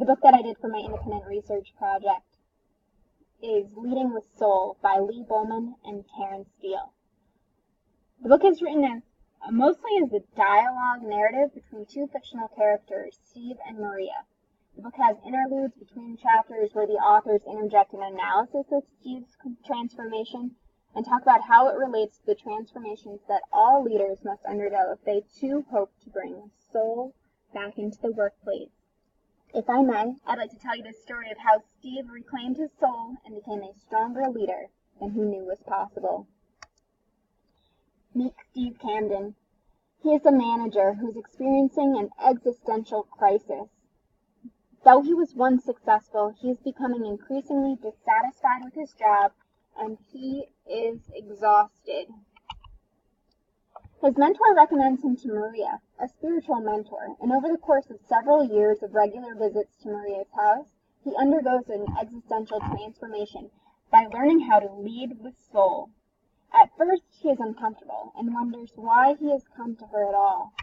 The book that I did for my independent research project is Leading with Soul by Lee Bowman and Terence Steele. The book is written mostly as a dialogue narrative between two fictional characters, Steve and Maria. The book has interludes between chapters where the authors interject an analysis of Steve's transformation and talk about how it relates to the transformations that all leaders must undergo if they too hope to bring soul back into the workplace. If I may, I'd like to tell you the story of how Steve reclaimed his soul and became a stronger leader than he knew was possible. Meet Steve Camden. He is a manager who's experiencing an existential crisis. Though he was once successful, he is becoming increasingly dissatisfied with his job, and he is exhausted. His mentor recommends him to Maria, a spiritual mentor, and over the course of several years of regular visits to Maria's house, he undergoes an existential transformation by learning how to lead with soul. At first, he is uncomfortable and wonders why he has come to her at all.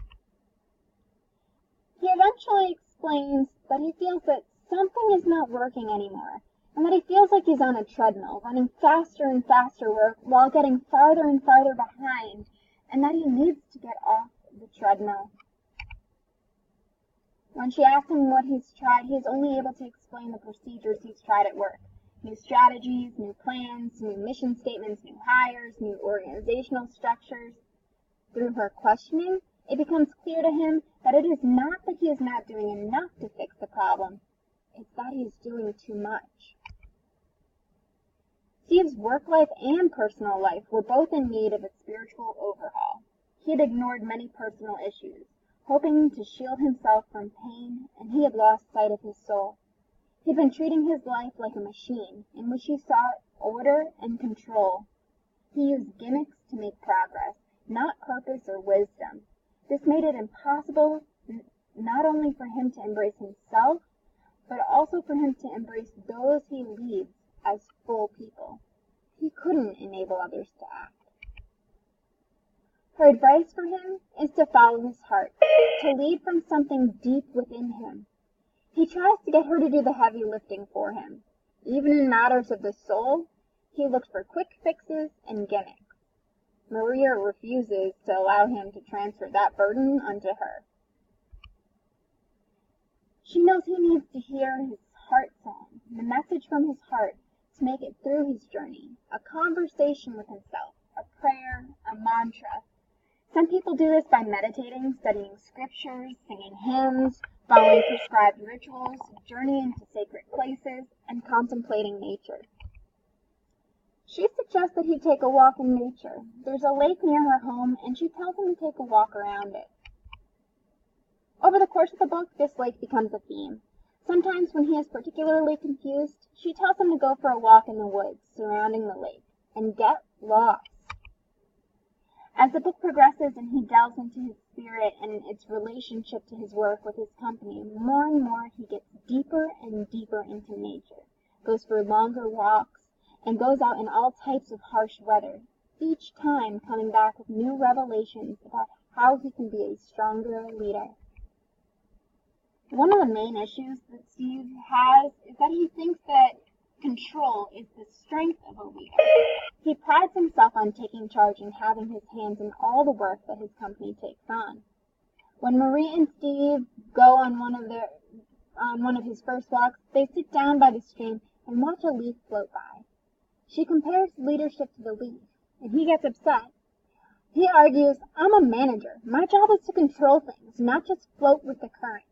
He eventually explains that he feels that something is not working anymore, and that he feels like he's on a treadmill, running faster and faster while getting farther and farther behind, and that he needs to get off the treadmill. When she asks him what he's tried, he is only able to explain the procedures he's tried at work. New strategies, new plans, new mission statements, new hires, new organizational structures. Through her questioning, it becomes clear to him that it is not that he is not doing enough to fix the problem, it's that he is doing too much. Steve's work life and personal life were both in need of a spiritual overhaul. He had ignored many personal issues, hoping to shield himself from pain, and he had lost sight of his soul. He had been treating his life like a machine, in which he sought order and control. He used gimmicks to make progress, not purpose or wisdom. This made it impossible not only for him to embrace himself, but also for him to embrace those he leads as full people. He couldn't enable others to act. Her advice for him is to follow his heart, to lead from something deep within him. He tries to get her to do the heavy lifting for him. Even in matters of the soul, he looks for quick fixes and gimmicks. Maria refuses to allow him to transfer that burden onto her. She knows he needs to hear his heart song, the message from his heart, to make it through his journey, a conversation with himself, a prayer, a mantra. Some people do this by meditating, studying scriptures, singing hymns, following prescribed rituals, journeying to sacred places, and contemplating nature. She suggests that he take a walk in nature. There's a lake near her home, and she tells him to take a walk around it. Over the course of the book, this lake becomes a theme. Sometimes when he is particularly confused, she tells him to go for a walk in the woods surrounding the lake and get lost. As the book progresses and he delves into his spirit and its relationship to his work with his company, more and more he gets deeper and deeper into nature, goes for longer walks, and goes out in all types of harsh weather, each time coming back with new revelations about how he can be a stronger leader. One of the main issues that Steve has is that he thinks that control is the strength of a leader. He prides himself on taking charge and having his hands in all the work that his company takes on. When Marie and Steve go on one of his first walks, they sit down by the stream and watch a leaf float by. She compares leadership to the leaf, and he gets upset. He argues, "I'm a manager. My job is to control things, not just float with the current."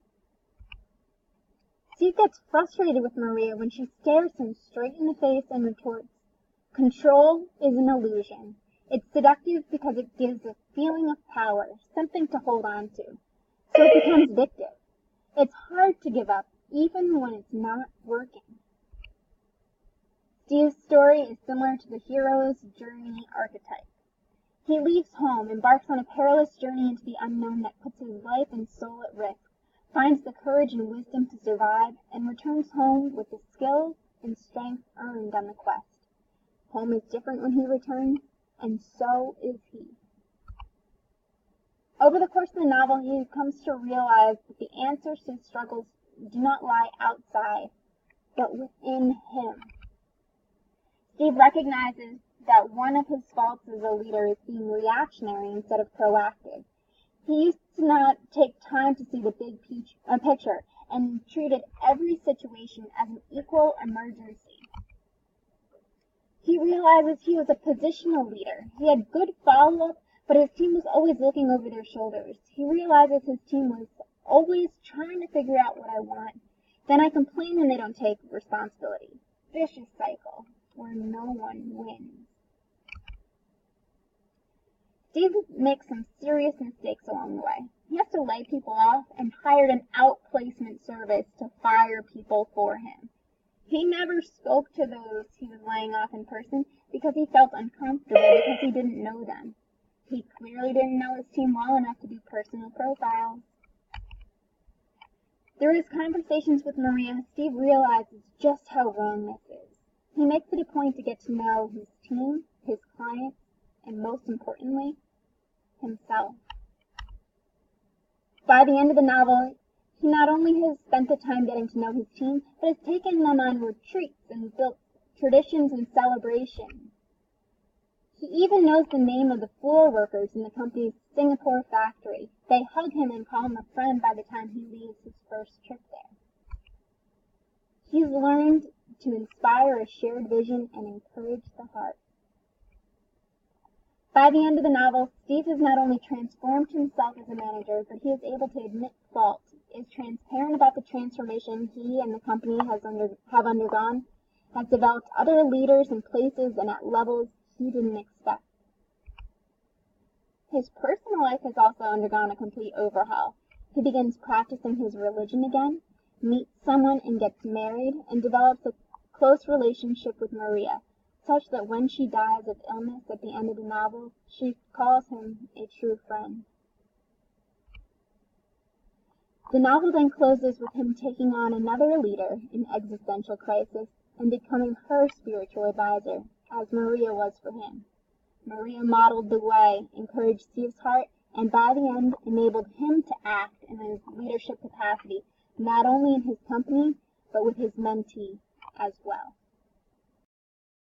Steve gets frustrated with Maria when she stares him straight in the face and retorts, "Control is an illusion. It's seductive because it gives a feeling of power, something to hold on to. So it becomes addictive. It's hard to give up, even when it's not working." Steve's story is similar to the hero's journey archetype. He leaves home, embarks on a perilous journey into the unknown that puts his life and soul at risk, finds the courage and wisdom to survive, and returns home with the skill and strength earned on the quest. Home is different when he returns, and so is he. Over the course of the novel, he comes to realize that the answers to his struggles do not lie outside, but within him. Steve recognizes that one of his faults as a leader is being reactionary instead of proactive. He used to not take time to see the big picture and treated every situation as an equal emergency. He realizes he was a positional leader. He had good follow-up, but his team was always looking over their shoulders. He realizes his team was always trying to figure out what I want. Then I complain and they don't take responsibility. Vicious cycle where no one wins. Steve makes some serious mistakes along the way. He has to lay people off and hired an outplacement service to fire people for him. He never spoke to those he was laying off in person because he felt uncomfortable because he didn't know them. He clearly didn't know his team well enough to do personal profiles. Through his conversations with Maria, Steve realizes just how wrong this is. He makes it a point to get to know his team, his clients, and most importantly, himself. By the end of the novel, he not only has spent the time getting to know his team, but has taken them on retreats and built traditions and celebrations. He even knows the name of the floor workers in the company's Singapore factory. They hug him and call him a friend by the time he leaves his first trip there. He's learned to inspire a shared vision and encourage the heart. By the end of the novel, Steve has not only transformed himself as a manager, but he is able to admit fault, is transparent about the transformation he and the company have undergone, has developed other leaders in places and at levels he didn't expect. His personal life has also undergone a complete overhaul. He begins practicing his religion again, meets someone and gets married, and develops a close relationship with Maria, such that when she dies of illness at the end of the novel, she calls him a true friend. The novel then closes with him taking on another leader in existential crisis and becoming her spiritual advisor, as Maria was for him. Maria modeled the way, encouraged Steve's heart, and by the end enabled him to act in his leadership capacity, not only in his company, but with his mentee as well.